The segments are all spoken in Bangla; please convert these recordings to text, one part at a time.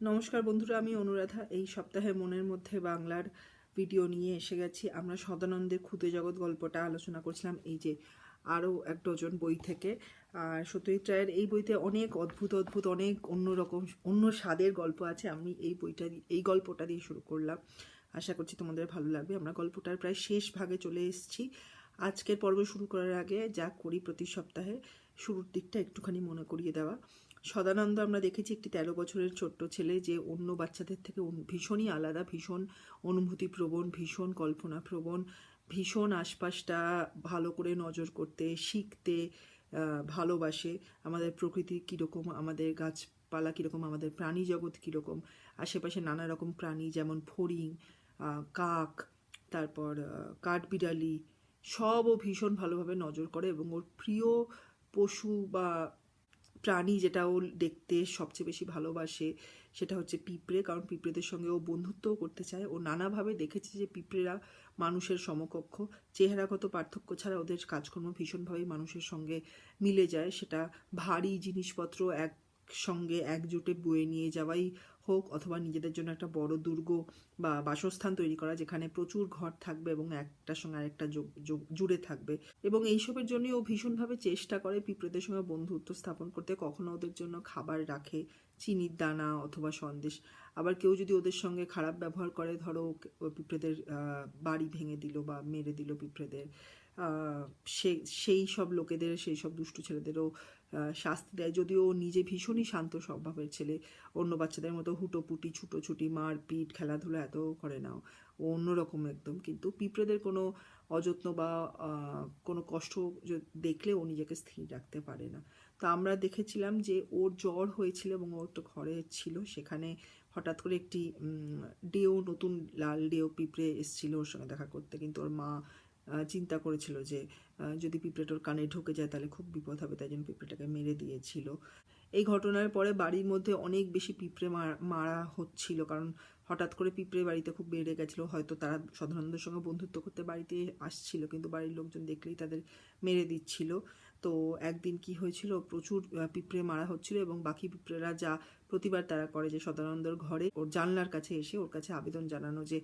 নমস্কার বন্ধুরা, আমি অনুরাধা। এই সপ্তাহে মনের মধ্যে বাংলার ভিডিও নিয়ে এসে গেছি। আমরা সদানন্দের ক্ষুদে জগৎ গল্পটা আলোচনা করছিলাম এই যে আরও এক ডজন বই থেকে। আর সত্যজিৎ রায়ের এই বইতে অনেক অদ্ভুত অদ্ভুত অনেক অন্যরকম অন্য স্বাদের গল্প আছে। আমি এই গল্পটা দিয়ে শুরু করলাম। আশা করছি তোমাদের ভালো লাগবে। আমরা গল্পটার প্রায় শেষ ভাগে চলে এসেছি। আজকের পর্ব শুরু করার আগে যা করি প্রতি সপ্তাহে, শুরুর দিকটা একটুখানি মনে করিয়ে দেওয়া। সদানন্দ আমরা দেখেছি একটি 13 বছরের ছোট্ট ছেলে, যে অন্য বাচ্চাদের থেকে ভীষণই আলাদা, ভীষণ অনুভূতিপ্রবণ, ভীষণ কল্পনাপ্রবণ, ভীষণ আশপাশটা ভালো করে নজর করতে শিখতে ভালোবাসে। আমাদের প্রকৃতি কীরকম, আমাদের গাছপালা কীরকম, আমাদের প্রাণী জগৎ কীরকম, আশেপাশে নানা রকম প্রাণী যেমন ফড়িং, কাক, তারপর কাঠবিড়ালি, সবও ভীষণ ভালোভাবে নজর করে। এবং ওর প্রিয় পশু বা প্রাণী যেটা ও দেখতে সবচেয়ে বেশি ভালোবাসে সেটা হচ্ছে পিঁপড়ে, কারণ পিঁপড়েদের সঙ্গে ও বন্ধুত্বও করতে চায়। ও নানাভাবে দেখেছে যে পিঁপড়েরা মানুষের সমকক্ষ, চেহারাগত পার্থক্য ছাড়া ওদের কাজকর্ম ভীষণভাবেই মানুষের সঙ্গে মিলে যায়। সেটা ভারী জিনিসপত্র একসঙ্গে একজোটে বয়ে নিয়ে যাওয়াই হোক, অথবা নিজেদের জন্য একটা বড় দুর্গ বা বাসস্থান তৈরি করা যেখানে প্রচুর ঘর থাকবে এবং একটার সঙ্গে আরেকটা জুড়ে থাকবে। এবং এইসবের জন্যই ও ভীষণভাবে চেষ্টা করে পিঁপড়েদের সঙ্গে বন্ধুত্ব স্থাপন করতে। কখনো ওদের জন্য খাবার রাখে, চিনির দানা অথবা সন্দেশ। আবার কেউ যদি ওদের সঙ্গে খারাপ ব্যবহার করে, ধরো পিঁপড়েদের বাড়ি ভেঙে দিল বা মেরে দিল পিঁপড়েদের, সেই সব লোকেদের, সেই সব দুষ্টু ছেলেদেরও শাস্তি দেয়। যদিও নিজে ভীষণই শান্ত স্বভাবের ছেলে, অন্য বাচ্চাদের মতো হুটোপুটি, ছুটোছুটি, মারপিট, খেলাধুলা এত করে না, ও অন্যরকম একদম। কিন্তু পিঁপড়েদের কোনো অযত্ন বা কোনো কষ্ট দেখলে ও নিজেকে স্থির রাখতে পারে না। তো আমরা দেখেছিলাম যে ওর জ্বর হয়েছিল এবং ও একটা ঘরে ছিল, সেখানে হঠাৎ করে একটি নতুন লাল ডেও পিঁপড়ে এসেছিল ওর সঙ্গে দেখা করতে। কিন্তু ওর মা চিন্তা করেছিল যে যদি পিঁপড়েটার কানে ঢুকে যায় তাহলে খুব বিপদ হবে, তাই জন্য পিঁপড়েটাকে মেরে দিয়েছিল। এই ঘটনার পরে বাড়ির মধ্যে অনেক বেশি পিঁপড়ে মারা হচ্ছিল, কারণ হঠাৎ করে পিঁপড়ে বাড়িতে খুব বেড়ে গেছিলো। হয়তো তারা সদানন্দের সঙ্গে বন্ধুত্ব করতে বাড়িতে আসছিল, কিন্তু বাড়ির লোকজন দেখলেই তাদের মেরে দিচ্ছিল। তো একদিন কি হয়েছিল, প্রচুর পিঁপড়ে মারা হচ্ছিল এবং বাকি পিঁপড়েরা যা প্রতিবার তারা করে যে সদানন্দর ঘরে ওর জানলার কাছে এসে ওর কাছে আবেদন জানানো যে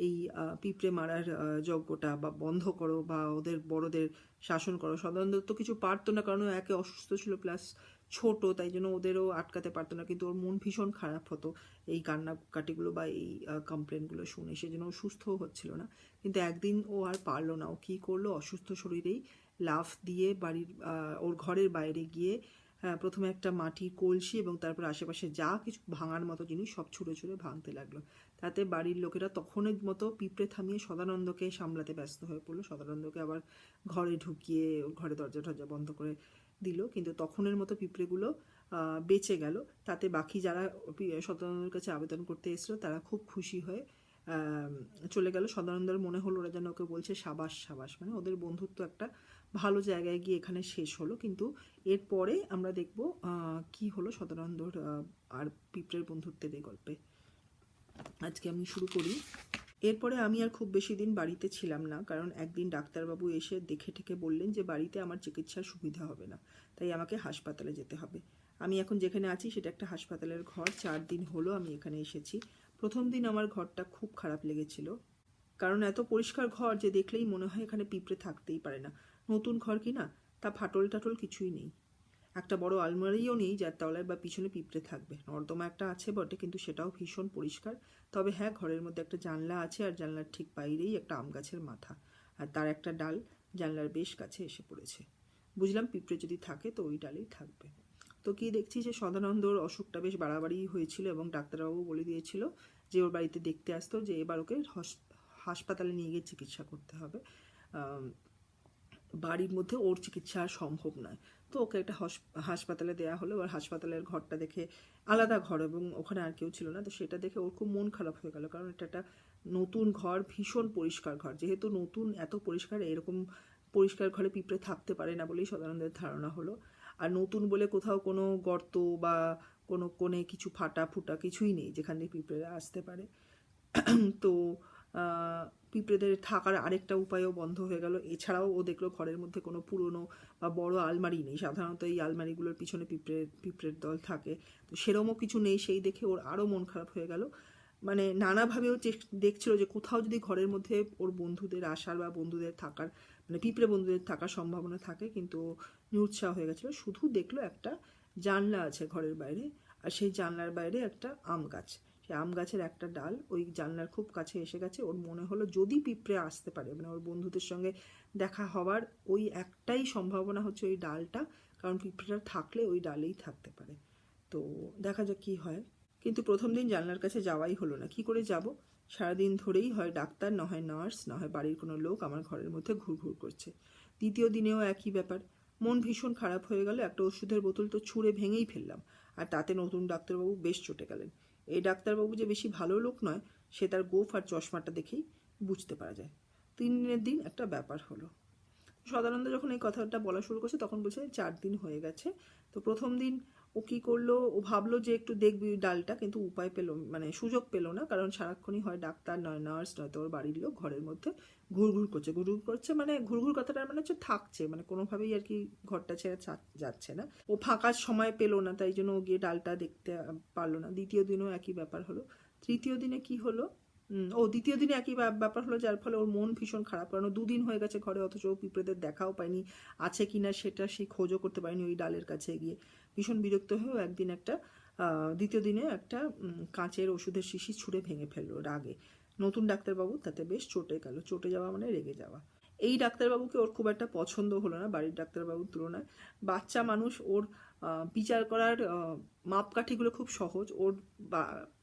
এই পিঁপড়ে মারার যজ্ঞটা বা বন্ধ করো বা ওদের বড়দের শাসন করো। সদানন্দ তো কিছু পারতো না, কারণ একে অসুস্থ ছিল, প্লাস ছোট, তাই জন্য ওদেরও আটকাতে পারতো না। কিন্তু ওর মন ভীষণ খারাপ হতো এই কান্নাকাটিগুলো বা এই কমপ্লেনগুলো শুনে, সেজন্য ও সুস্থও হচ্ছিল না। কিন্তু একদিন ও আর পারলো না, ও কী করলো, অসুস্থ শরীরেই লাফ দিয়ে ওর ঘরের বাইরে গিয়ে প্রথমে একটা মাটির কলসি এবং তারপর আশেপাশে যা কিছু ভাঙার মতো জিনিস সব ছুঁড়ে ছুঁড়ে ভাঙতে লাগলো। তাতে বাড়ির লোকেরা তখনের মতো পিঁপড়ে থামিয়ে সদানন্দকে সামলাতে ব্যস্ত হয়ে পড়লো। সদানন্দকে আবার ঘরে ঢুকিয়ে ওর ঘরে দরজা বন্ধ করে দিল। কিন্তু তখনের মতো পিঁপড়েগুলো বেঁচে গেল। তাতে বাকি যারা সদানন্দের কাছে আবেদন করতে এসেছিল তারা খুব খুশি হয়ে চলে গেল। সদানন্দের মনে হলো ওরা যেন ওকে বলছে সাবাস সাবাস, মানে ওদের বন্ধুত্ব একটা ভালো জায়গায় গিয়ে এখানে শেষ হলো। কিন্তু এরপরে আমরা দেখব কি হলো সদানন্দর আর পিঁপড়ের বন্ধুত্বের এই গল্পে। আজকে আমি শুরু করি। এরপরে আমি আর খুব বেশি দিন বাড়িতে ছিলাম না, কারণ একদিন ডাক্তারবাবু এসে দেখে ঠেকে বললেন যে বাড়িতে আমার চিকিৎসার সুবিধা হবে না, তাই আমাকে হাসপাতালে যেতে হবে। আমি এখন যেখানে আছি সেটা একটা হাসপাতালের ঘর। 4 দিন হলো আমি এখানে এসেছি। প্রথম দিন আমার ঘরটা খুব খারাপ লেগেছিল, কারণ এত পরিষ্কার ঘর যে দেখলেই মনে হয় এখানে পিঁপড়ে থাকতেই পারে না। নতুন ঘর কি না, তা ফাটল টাটল কিছুই নেই। একটা বড় আলমারিও নেই যার তলায় বা পিছনে পিঁপড়ে থাকবে। নর্দমা একটা আছে বটে, কিন্তু সেটাও ভীষণ পরিষ্কার। তবে হ্যাঁ, ঘরের মধ্যে একটা জানলা আছে, আর জানলার ঠিক বাইরেই একটা আম গাছের মাথা, আর তার একটা ডাল জানলার বেশ কাছে এসে পড়েছে। বুঝলাম পিঁপড়ে যদি থাকে তো ওই ডালেই থাকবে। তো কি দেখছি যে সদানন্দর অসুখটা বেশ বাড়াবাড়ি হয়েছিল এবং ডাক্তারবাবু বলে দিয়েছিল যে ওর বাড়িতে দেখতে আসতো যে এবার ওকে হাসপাতালে নিয়ে গিয়ে চিকিৎসা করতে হবে। বাড়ির মধ্যে ওর চিকিৎসা আর সম্ভব নয়। তো ওকে একটা হাসপাতালে দেওয়া হলো। আর হাসপাতালের ঘরটা দেখে, আলাদা ঘর এবং ওখানে আর কেউ ছিল না, তো সেটা দেখে ওর খুব মন খারাপ হয়ে গেল, কারণ এটা একটা নতুন ঘর, ভীষণ পরিষ্কার ঘর। যেহেতু নতুন, এত পরিষ্কার, এরকম পরিষ্কার ঘরে পিঁপড়ে থাকতে পারে না বলেই সদানন্দের ধারণা হলো। আর নতুন বলে কোথাও কোনো গর্ত বা কোনো কোণে কিছু ফাটা ফুটা কিছুই নেই যেখান দিয়ে পিঁপড়েরা আসতে পারে। তো পিঁপড়েদের থাকার আরেকটা উপায়ও বন্ধ হয়ে গেল। এছাড়াও ও দেখলো ঘরের মধ্যে কোনো পুরনো বা বড় আলমারি নেই। সাধারণত এই আলমারিগুলোর পিছনে পিঁপড়ের দল থাকে, তো সেরমও কিছু নেই। সেই দেখে ওর আরও মন খারাপ হয়ে গেল। মানে নানাভাবেও দেখছিল যে কোথাও যদি ঘরের মধ্যে ওর বন্ধুদের আসার বা বন্ধুদের থাকার, মানে পিঁপড়ে বন্ধুদের থাকার সম্ভাবনা থাকে, কিন্তু নিরুৎসাহ হয়ে গেছিলো। শুধু দেখলো একটা জানলা আছে ঘরের বাইরে, আর সেই জানলার বাইরে একটা আম গাছ। সেই আম গাছের একটা ডাল ওই জানলার খুব কাছে এসে গেছে। ওর মনে হলো যদি পিঁপড়ে আসতে পারে, মানে ওর বন্ধুদের সঙ্গে দেখা হওয়ার ওই একটাই সম্ভাবনা হচ্ছে ওই ডালটা, কারণ পিঁপড়েটা থাকলে ওই ডালেই থাকতে পারে। তো দেখা যাক কী হয়। কিন্তু প্রথম দিন জানলার কাছে যাওয়াই হলো না। কি করে যাব? সারাদিন ধরেই হয় ডাক্তার, না হয় নার্স, না হয় বাড়ির কোনো লোক আমার ঘরের মধ্যে ঘুরঘুর করছে। দ্বিতীয় দিনেও একই ব্যাপার। মন ভীষণ খারাপ হয়ে গেল। একটা ওষুধের বোতল তো ছুঁড়ে ভেঙেই ফেললাম, আর তাতে নতুন ডাক্তারবাবু বেশ চটে গেলেন। এই ডাক্তারবাবু যে বেশি ভালো লোক নয়, সে তার গোঁফ আর চশমাটা দেখেই বুঝতে পারা যায়। 3 দিনের দিন একটা ব্যাপার হলো। সদানন্দ যখন এই কথাটা বলা শুরু করছে তখন বলছে 4 দিন হয়ে গেছে। তো প্রথম দিন ও কী করলো, ও ভাবলো যে একটু দেখবি ডালটা, কিন্তু উপায় পেল, মানে সুযোগ পেল না, কারণ সারাক্ষণই হয় ডাক্তার, নয় নার্স, নয়তো ওর বাড়ির লোক ঘরের মধ্যে ঘুরঘুর করছে। মানে ঘুরঘুর কথাটার মানে হচ্ছে থাকছে, মানে কোনোভাবেই আর কি ঘরটা ছেড়ে যাচ্ছে না। ও ফাঁকার সময় পেলো না, তাই জন্য ও গিয়ে ডালটা দেখতে পারলো না। দ্বিতীয় দিনও একই ব্যাপার হলো। তৃতীয় দিনে কি হলো, দ্বিতীয় দিনে একই ব্যাপার হলো, যার ফলে ওর মন ভীষণ খারাপ। কারণ 2 দিন হয়ে গেছে ঘরে, অথচ ও পিঁপড়েদের দেখাও পায়নি, আছে কিনা সেটা সেই খোঁজও করতে পারেনি ওই ডালের কাছে গিয়ে। ভীষণ বিরক্ত হয়েও একদিন দ্বিতীয় দিনে একটা কাঁচের ওষুধের শিশি ছুঁড়ে ভেঙে ফেললো রাগে। নতুন ডাক্তারবাবু তাতে বেশ চটে গেল। চটে যাওয়া মানে রেগে যাওয়া। এই ডাক্তারবাবুকে ওর খুব একটা পছন্দ হলো না বাড়ির ডাক্তারবাবুর তুলনায়। বাচ্চা মানুষ, ওর বিচার করার মাপকাঠিগুলো খুব সহজ। ওর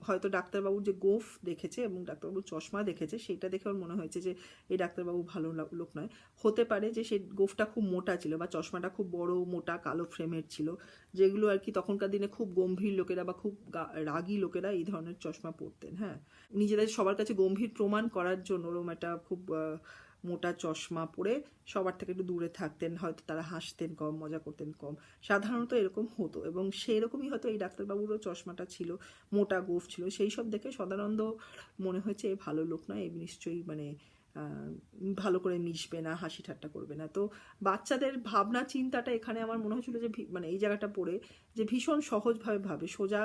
হয়তো ডাক্তারবাবুর যে গোঁফ দেখেছে এবং ডাক্তারবাবুর চশমা দেখেছে, সেইটা দেখে ওর মনে হয়েছে যে এই ডাক্তারবাবু ভালো লোক নয়। হতে পারে যে সেই গোঁফটা খুব মোটা ছিল, বা চশমাটা খুব বড় মোটা কালো ফ্রেমের ছিল, যেগুলো আর কি তখনকার দিনে খুব গম্ভীর লোকেরা বা খুব রাগী লোকেরা এই ধরনের চশমা পরতেন। হ্যাঁ, নিজেদের সবার কাছে গম্ভীর প্রমাণ করার জন্য ওরকম একটা খুব মোটা চশমা পরে সবার থেকে একটু দূরে থাকতেন। হয়তো তারা হাসতেন কম, মজা করতেন কম, সাধারণত এরকম হতো। এবং সেই রকমই হয়তো এই ডাক্তারবাবুরও চশমাটা ছিল, মোটা গোঁফ ছিল। সেই সব দেখে সদানন্দ মনে হয়েছে এ ভালো লোক নয়, এ নিশ্চয়ই মানে ভালো করে মিশবে না, হাসি ঠাট্টা করবে না। তো বাচ্চাদের ভাবনা চিন্তাটা এখানে আমার মনে হয়েছিল যে মানে এই জায়গাটা পড়ে যে ভীষণ সহজভাবে ভাবে, সোজা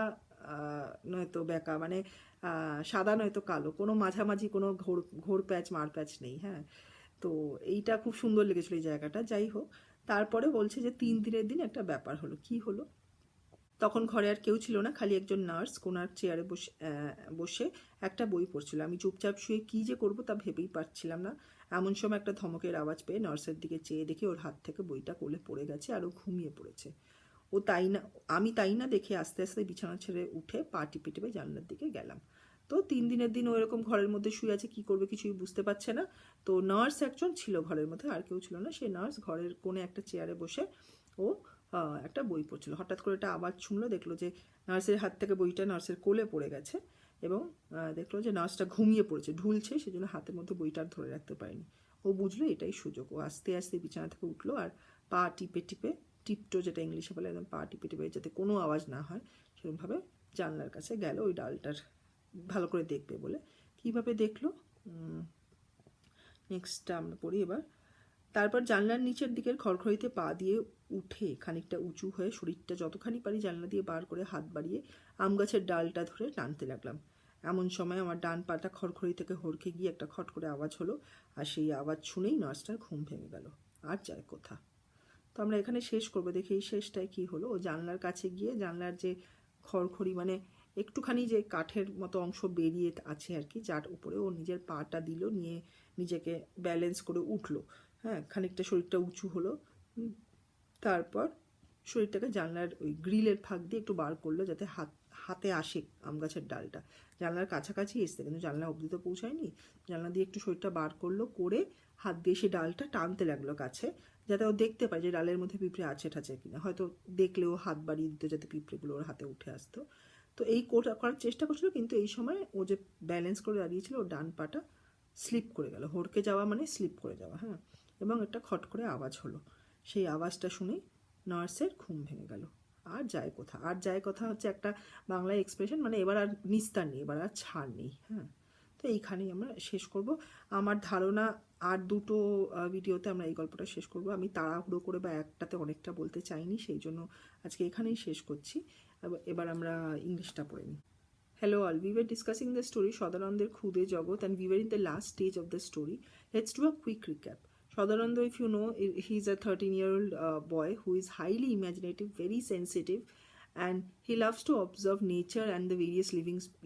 নয়তো বেঁকা, মানে সাদা নয়তো কালো, কোনো মাঝামাঝি কোনো ঘোর প্যাচ মার প্যাচ নেই। হ্যাঁ, তো এইটা খুব সুন্দর লেগেছিল এই জায়গাটা। যাই হোক, তারপরে বলছে যে 3 দিনের দিন একটা ব্যাপার হলো। কি হলো, তখন ঘরে আর কেউ ছিল না, খালি একজন নার্স কোনার চেয়ারে বসে একটা বই পড়ছিল। আমি চুপচাপ শুয়ে কী যে করবো তা ভেবেই পারছিলাম না। এমন সময় একটা ধমকের আওয়াজ পেয়ে নার্সের দিকে চেয়ে দেখি ওর হাত থেকে বইটা কোলে পড়ে গেছে আর ও ঘুমিয়ে পড়েছে। আমি তাই না দেখে আস্তে আস্তে বিছানা ছেড়ে উঠে পা টিপে টিপে জানলার দিকে গেলাম। তো 3 দিনের দিন ও এরকম ঘরের মধ্যে শুয়ে আছে, কি করবে কিছুই বুঝতে পারছে না। তো নার্স একজন ছিল ঘরের মধ্যে, আর কেউ ছিল না। সেই নার্স ঘরের কোণে একটা চেয়ারে বসে ও একটা বই পড়ছিল। হঠাৎ করে একটা আওয়াজ শুনলো, দেখলো যে নার্সের হাত থেকে বইটা নার্সের কোলে পড়ে গেছে, এবং দেখলো যে নার্সটা ঘুমিয়ে পড়েছে, ঢুলছে, সেজন্য হাতের মধ্যে বইটা আর ধরে রাখতে পারেনি। ও বুঝলো এটাই সুযোগ। ও আস্তে আস্তে বিছানা থেকে উঠলো আর পা টিপে টিপে, টিপটো যেটা ইংলিশে বলে, একদম পা টিপে টিপে যাতে কোনো আওয়াজ না হয় সেরকমভাবে জানলার কাছে গেল ওই ডালটার ভালো করে দেখবে বলে। কীভাবে দেখলো নেক্সটটা আমরা পড়ি এবার। তারপর জানলার নিচের দিকের খড়খড়িতে পা দিয়ে উঠে খানিকটা উঁচু হয়ে শরীরটা যতখানি পারি জানলা দিয়ে বার করে হাত বাড়িয়ে আম গাছের ডালটা ধরে টানতে লাগলাম। এমন সময় আমার ডান পাটা খড়খড়ি থেকে হড়কে গিয়ে একটা খট করে আওয়াজ হলো, আর সেই আওয়াজ শুনেই নার্সটার ঘুম ভেঙে গেল। আর যায় কোথা। তো আমরা এখানে শেষ করবো। দেখি এই শেষটায় কী হলো। ও জানলার কাছে গিয়ে জানলার যে খড়খড়ি, মানে একটুখানি যে কাঠের মতো অংশ বেরিয়ে আছে আর কি, যার উপরে ও নিজের পাটা দিল, নিয়ে নিজেকে ব্যালেন্স করে উঠলো। হ্যাঁ, খানিকটা শরীরটা উঁচু হলো, তারপর শরীরটাকে জানলার ওই গ্রিলের ফাঁক দিয়ে একটু বার করলো, যাতে হাতে আসে আম গাছের ডালটা। জানলার কাছাকাছি এসছে, কিন্তু জানলা অবধি তো পৌঁছায়নি। জানলা দিয়ে একটু শরীরটা বার করলো, করে হাত দিয়ে সে ডালটা টানতে লাগলো কাছে, যাতে ও দেখতে পায় যে ডালের মধ্যে পিঁপড়ে আছে ঠাছে কিনা। হয়তো দেখলেও হাত বাড়িয়ে দিত যাতে পিঁপড়েগুলো ওর হাতে উঠে আসতো। তো এই করার চেষ্টা করছিল, কিন্তু এই সময় ও যে ব্যালেন্স করে দাঁড়িয়েছিল ওর ডান পাটা স্লিপ করে গেল। হড়কে যাওয়া মানে স্লিপ করে যাওয়া। হ্যাঁ, এবং একটা খট করে আওয়াজ হলো। সেই আওয়াজটা শুনেই নার্সের ঘুম ভেঙে গেল। আর যায় কোথা। আর যায় কথা হচ্ছে একটা বাংলায় এক্সপ্রেশন, মানে এবার আর নিস্তার নেই, এবার আর ছাড় নেই। হ্যাঁ, তো তো এইখানেই আমরা শেষ করব। আমার ধারণা আর দুটো ভিডিওতে আমরা এই গল্পটা শেষ করব। আমি তাড়াহুড়ো করে বা একটাতে অনেকটা বলতে চাইনি, সেই জন্য আজকে এখানেই শেষ করছি। এবার আমরা ইংলিশটা পড়ে নিই। Hello all, we were discussing the story Shodanonder, Khude, Jogot, and we were in the last stage of the story. Let's do a quick recap. Shodananda, if you know, he's a 13-year-old boy who is highly imaginative, very sensitive, and he loves to observe nature and the various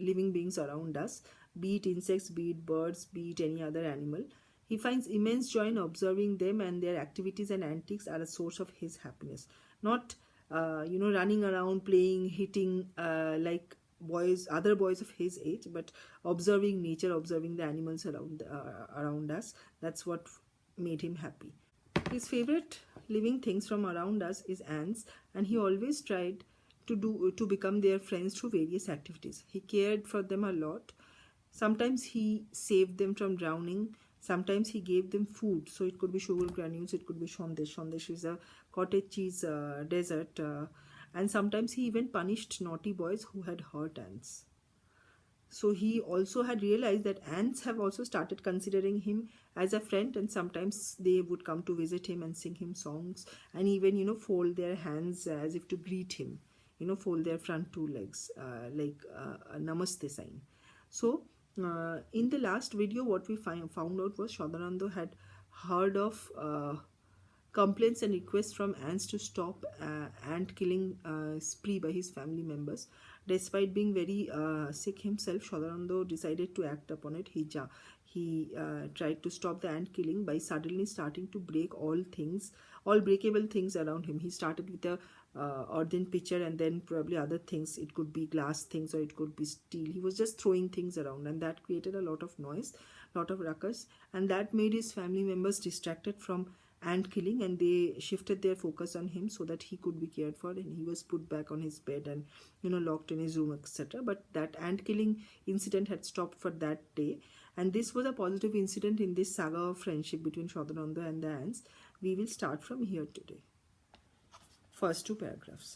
living beings around us, be it insects, be it birds, be it any other animal. He finds immense joy in observing them, and their activities and antics are a source of his happiness. Not, running around, playing, hitting, like other boys of his age, but observing nature, observing the animals around us. That's what made him happy. His favorite living things from around us is ants, and he always tried to become their friends through various activities. He cared for them a lot. Sometimes he saved them from drowning. Sometimes he gave them food, so it could be sugar granules, it could be shondesh. Shondesh is a cottage cheese dessert, and sometimes he even punished naughty boys who had hurt ants. So he also had realized that ants have also started considering him as a friend, and sometimes they would come to visit him and sing him songs, and even fold their hands as if to greet him, fold their front two legs like a namaste sign. So in the last video, what we found out was Shodananda had heard of complaints and requests from ants to stop ant killing spree by his family members. Despite being very sick himself, Shodananda decided to act upon it. He tried to stop the ant killing by suddenly starting to break all breakable things around him. He started with a earthen pitcher, and then probably other things. It could be glass things or it could be steel. He was just throwing things around, and that created a lot of noise, lot of ruckus, and that made his family members distracted from ant killing, and they shifted their focus on him so that he could be cared for, and he was put back on his bed and locked in his room, etc. But that ant killing incident had stopped for that day, and this was a positive incident in this saga of friendship between Shodananda and the ants. We will start from here today. First two paragraphs.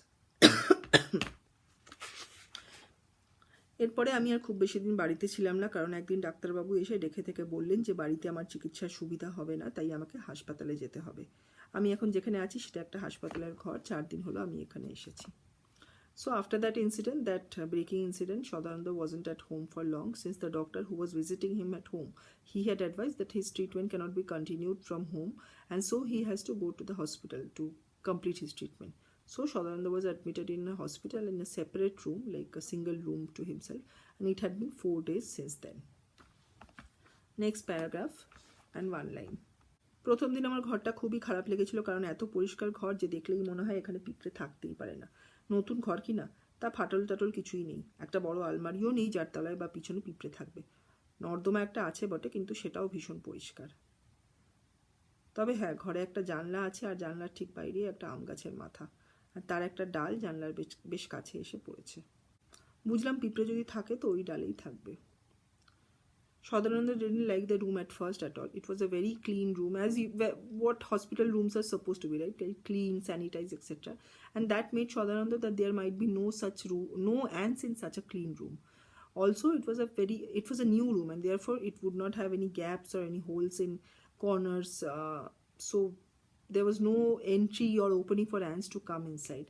এরপরে আমি আর খুব বেশি দিন বাড়িতে ছিলাম না, কারণ একদিন ডাক্তারবাবু এসে ডেকে থেকে বললেন যে বাড়িতে আমার চিকিৎসার সুবিধা হবে না, তাই আমাকে হাসপাতালে যেতে হবে। আমি এখন যেখানে আছি সেটা একটা হাসপাতালের ঘর। 4 দিন হলো আমি এখানে এসেছি। So after that incident, that breaking incident, Shodananda wasn't at home for long, since the doctor who was visiting him at home, he had advised that his treatment cannot be continued from home, and so he has to go to the hospital to complete his treatment. So Shodananda was admitted in a hospital in a separate room, like a single room to himself, and it had been 4 days since then. Next paragraph and one line. প্রথম দিন আমার ঘরটা খুবই খারাপ লেগেছিল, কারণ এত পরিষ্কার ঘর যে দেখলেই মনে হয় এখানে পিঁপড়ে থাকতেই পারে না। নতুন ঘর কিনা, তা ফাটল টাটল কিছুই নেই, একটা বড় আলমারিও নেই যার তলায় বা পিছনে পিঁপড়ে থাকবে। নর্দমা একটা আছে বটে, কিন্তু সেটাও ভীষণ পরিষ্কার। তবে হ্যাঁ, ঘরে একটা জানলা আছে, আর জানলার ঠিক বাইরে একটা আম গাছের মাথা, আর তার একটা ডাল জানলার বেশ কাছে এসে পড়েছে। বুঝলাম পিঁপড়ে যদি থাকে তো ওই ডালেই থাকবে। Shodananda didn't like the room at first at all. It was a very clean room, what hospital rooms are supposed to be, right? Clean, sanitized, etc. And that made Shodananda that there might be no ants in such a clean room. Also, it was a new room, and therefore it would not have any gaps or any holes in corners. So there was no entry or opening for ants to come inside.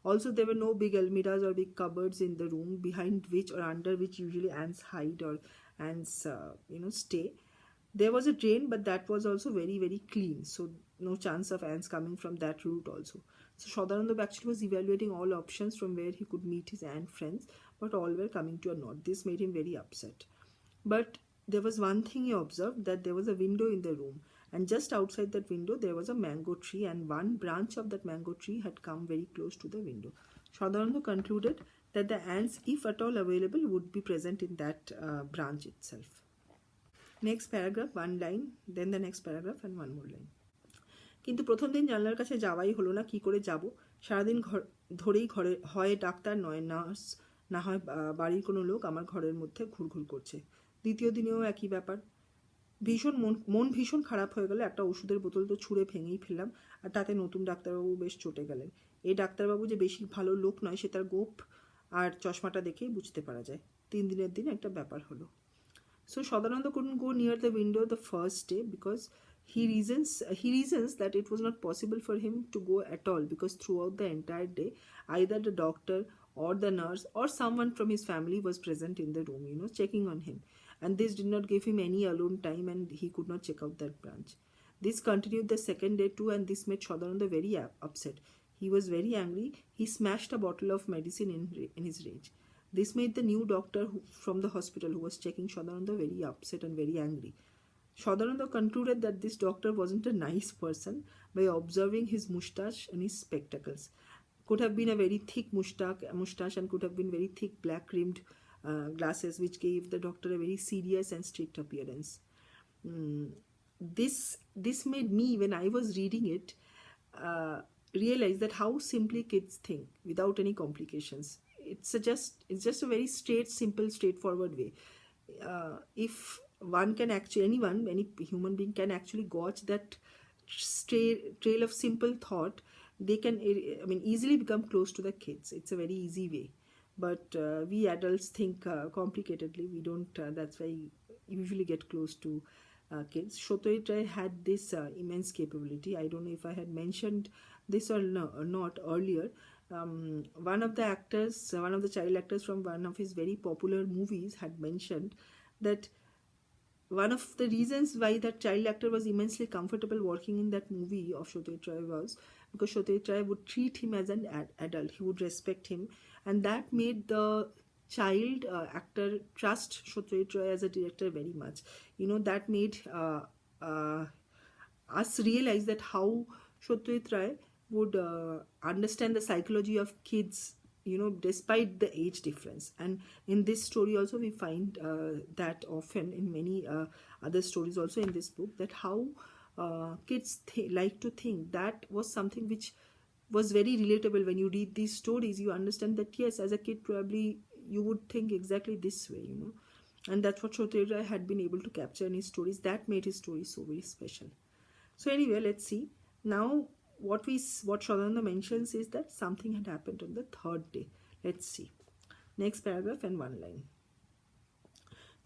Also, there were no big almirahs or big cupboards in the room behind which or under which usually ants hide or ants stay. There was a drain, but that was also very, very clean, so no chance of ants coming from that route also. So Shodananda actually was evaluating all options from where he could meet his ant friends, but all were coming to a naught. This made him very upset. But there was one thing he observed, that there was a window in the room, and just outside that window there was a mango tree, and one branch of that mango tree had come very close to the window. Shodananda concluded that the ants, if at all available, would be present in that branch itself. Next paragraph, one line, then the next paragraph and one more line. কিন্তু প্রথম দিন জানলার কাছে যাওয়াই হলো না। কি করে যাব? সারাদিন ধরেই ঘরে হয় ডাক্তার, নয় নার্স, না হয় বাড়ির কোনো লোক আমার ঘরের মধ্যে ঘুরঘুর করছে। দ্বিতীয় দিনেও একই ব্যাপার। মন ভীষণ খারাপ হয়ে গেল। একটা ওষুধের বোতল তো ছুঁড়ে ভেঙেই ফেললাম, আর তাতে নতুন ডাক্তারবাবু বেশ চটে গেলেন। এই ডাক্তারবাবু যে বেশি ভালো লোক নয়, সে তার গোঁফ আর চশমাটা দেখেই বুঝতে পারা যায়। 3 দিনের দিন একটা ব্যাপার হলো। So Shodananda couldn't go near the window the first day because he reasons that it was not possible for him to go at all, because throughout the entire day either the doctor or the nurse or someone from his family was present in the room, checking on him, and this did not give him any alone time and he could not check out that branch. This continued the second day too, and this made Shodananda very upset. He was very angry. He smashed a bottle of medicine in his rage. This made the new doctor from the hospital who was checking Shodananda very upset and very angry. Shodananda concluded that this doctor wasn't a nice person by observing his moustache and his spectacles. Could have been a very thick moustache and could have been very thick black rimmed glasses, which gave the doctor a very serious and strict appearance. This made me, when I was reading it, realize that how simply kids think without any complications. It's just a very simple, straightforward way. If one can actually, any human being can actually gauge that trail of simple thought, they can, easily become close to the kids. It's a very easy way. But we adults think complicatedly. We don't. That's why we usually get close to kids. Shotoit Rai had this immense capability. I don't know if I had mentioned this or not earlier. One of the child actors from one of his very popular movies had mentioned that one of the reasons why that child actor was immensely comfortable working in that movie of Shotoit Rai was because Shotoit Rai would treat him as an adult. He would respect him, and that made the child actor trust Shotoit Rai as a director very much. That made us realize that how Shotoit Rai would understand the psychology of kids, despite the age difference. And in this story also we find that often in many other stories also in this book, that how kids like to think. That was something which was very relatable. When you read these stories, you understand that yes, as a kid probably you would think exactly this way, and that's what Shotoit Rai had been able to capture in his stories. That made his stories so very special. So anyway, let's see now. What Shodananda mentions is that something had happened on the third day. Let's see. Next paragraph and one line.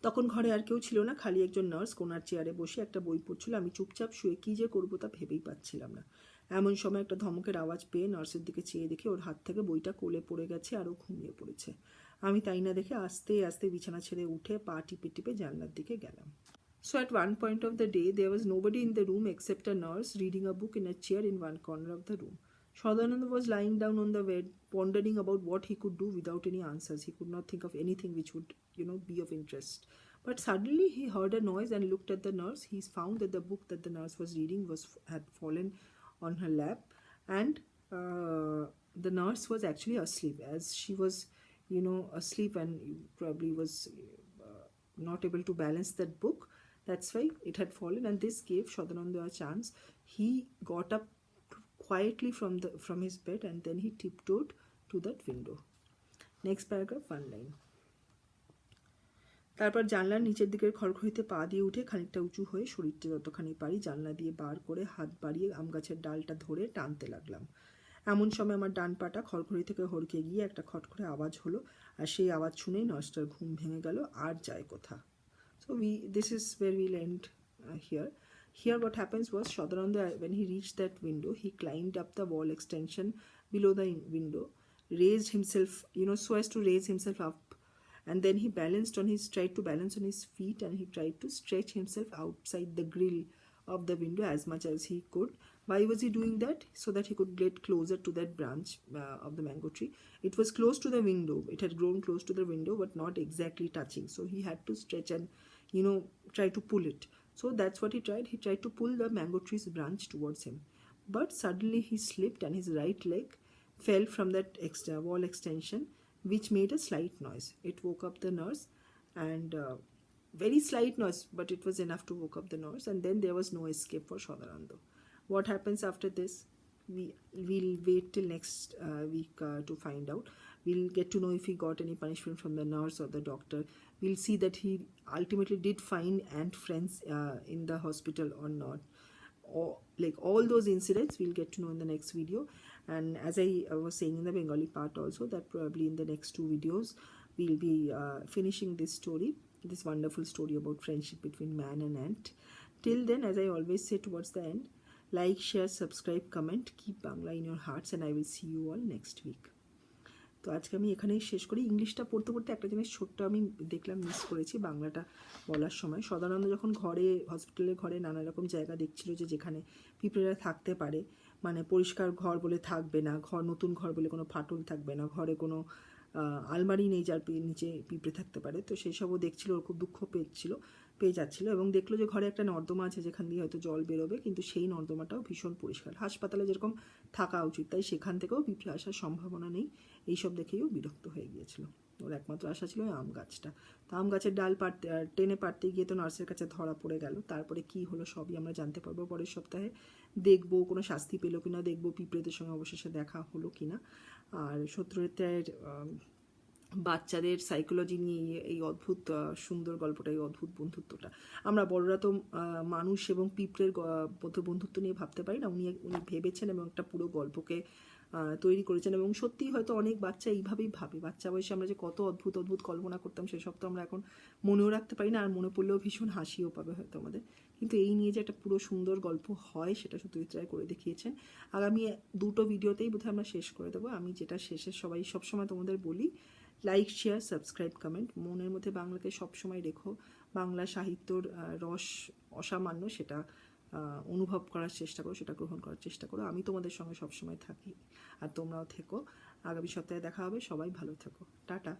তখন ঘরে আর কেউ ছিল না, খালি একজন নার্স কোনার চেয়ারে বসে একটা বই পড়ছিল। আমি চুপচাপ শুয়ে কী যে করবো তা ভেবেই পাচ্ছিলাম না। এমন সময় একটা ধমকের আওয়াজ পেয়ে নার্সের দিকে চেয়ে দেখে ওর হাত থেকে বইটা কোলে পড়ে গেছে আর ও ঘুমিয়ে পড়েছে। আমি তাই না দেখে আস্তে আস্তে বিছানা ছেড়ে উঠে পা টিপে টিপে জানলার দিকে গেলাম। So at one point of the day, there was nobody in the room except a nurse reading a book in a chair in one corner of the room. Shodananda was lying down on the bed, pondering about what he could do without any answers. He could not think of anything which would, be of interest. But suddenly he heard a noise and looked at the nurse. He found that the book that the nurse was reading had fallen on her lap, and the nurse was actually asleep. As she was, asleep and probably was not able to balance that book. That's why it had fallen, and this gave Shodananda a chance. He got up quietly from his bed and then he tiptoed to that window. Next paragraph, one line. তারপর জানলার নিচের দিকের খড়খড়িতে পা দিয়ে উঠে খানিকটা উঁচু হয়ে শরীরটা যতখানি পারি জানলা দিয়ে বার করে হাত বাড়িয়ে আম গাছের ডালটা ধরে টানতে লাগলাম। এমন সময় আমার ডান পাটা খড়খড়ি থেকে হড়কে গিয়ে একটা খটখড়ে আওয়াজ হলো, আর সেই আওয়াজ শুনেই নার্সটার ঘুম ভেঙে গেল। আর যায় কোথা। So this is where we'll end here. Here what happens was Shodananda, when he reached that window, he climbed up the wall extension below the window, raised himself, so as to raise himself up, and then he tried to balance on his feet, and he tried to stretch himself outside the grill of the window as much as he could. Why was he doing that? So that he could get closer to that branch of the mango tree. It was close to the window. It had grown close to the window, but not exactly touching. So he had to stretch and, try to pull it. So that's what he tried. He tried to pull the mango tree's branch towards him. But suddenly he slipped and his right leg fell from that wall extension, which made a slight noise. It woke up the nurse, and very slight noise, but it was enough to woke up the nurse, and then there was no escape for Shodananda. What happens after this? We'll wait till next week to find out. We'll get to know if he got any punishment from the nurse or the doctor. We'll see that he ultimately did find friends in the hospital or not. Or like all those incidents we'll get to know in the next video. And as I was saying in the Bengali part also, that probably in the next 2 videos we'll be finishing this story this wonderful story about friendship between man and ant. Till then, as I always say towards the end, like, share, subscribe, comment, keep Bangla in your hearts, and I will see you all next week. তো আজকে আমি এখানেই শেষ করি। ইংলিশটা পড়তে পড়তে একটা জিনিস ছোট্ট আমি দেখলাম, মিস করেছি বাংলাটা বলার সময়। সদানন্দ যখন ঘরে, হসপিটালের ঘরে নানা রকম জায়গা দেখছিল যে যেখানে পিঁপড়েরা থাকতে পারে, মানে পরিষ্কার ঘর বলে থাকবে না, ঘর নতুন ঘর বলে কোনো ফাটল থাকবে না, ঘরে কোনো আলমারি নেই যার নিচে পিঁপড়ে থাকতে পারে, তো সেই সবও দেখছিল, ওর খুব দুঃখ পেয়ে যাচ্ছিলো এবং দেখলো যে ঘরে একটা নর্দমা আছে যেখান দিয়ে হয়তো জল বেরোবে, কিন্তু সেই নর্দমাটাও ভীষণ পরিষ্কার। হাসপাতালে যেরকম থাকা উচিত, তাই সেখান থেকেও পিঁপড়ে আসার সম্ভাবনা নেই, এইসব দেখেও বিরক্ত হয়ে গিয়েছিল। ওর একমাত্র আশা ছিল আম গাছটা। তো আম গাছের ডাল টেনে পাড়তে গিয়ে তো নার্সের কাছে ধরা পড়ে গেল। তারপরে কি হলো সবই আমরা জানতে পারবো পরের সপ্তাহে। দেখবো কোনো শাস্তি পেলো কিনা, দেখবো পিঁপড়েদের সঙ্গে অবশেষে দেখা হলো কিনা। আর শত্রুতার বাচ্চাদের সাইকোলজি নিয়ে এই অদ্ভুত সুন্দর গল্পটা, এই অদ্ভুত বন্ধুত্বটা। আমরা বড়রা তো মানুষ এবং পিঁপড়ের মধ্যে বন্ধুত্ব নিয়ে ভাবতে পারি না, উনি ভেবেছেন এবং একটা পুরো গল্পকে তৈরি করেছেন। এবং সত্যিই হয়তো অনেক বাচ্চা এইভাবেই ভাবে। বাচ্চা বয়সে আমরা যে কত অদ্ভুত অদ্ভুত কল্পনা করতাম সেসব তো আমরা এখন মনেও রাখতে পারি না, আর মনে পড়লেও ভীষণ হাসিও পাবে হয়তো আমাদের। কিন্তু এই নিয়ে যে একটা পুরো সুন্দর গল্প হয় সেটা সত্যজিৎ রায় করে দেখিয়েছেন। আগামী 2টো ভিডিওতেই বোধহয় আমরা শেষ করে দেবো। আমি যেটা শেষে সবসময় তোমাদের বলি, লাইক, শেয়ার, সাবস্ক্রাইব, কমেন্ট। মনের মধ্যে বাংলাকে সবসময় রেখো। বাংলা সাহিত্যর রস অসামান্য, সেটা অনুভব করার চেষ্টা করো, সেটা গ্রহণ করার চেষ্টা করো। আমি তোমাদের সঙ্গে সবসময় থাকি, আর তোমরাও থেকো। আগামী সপ্তাহে দেখা হবে। সবাই ভালো থেকো। টাটা।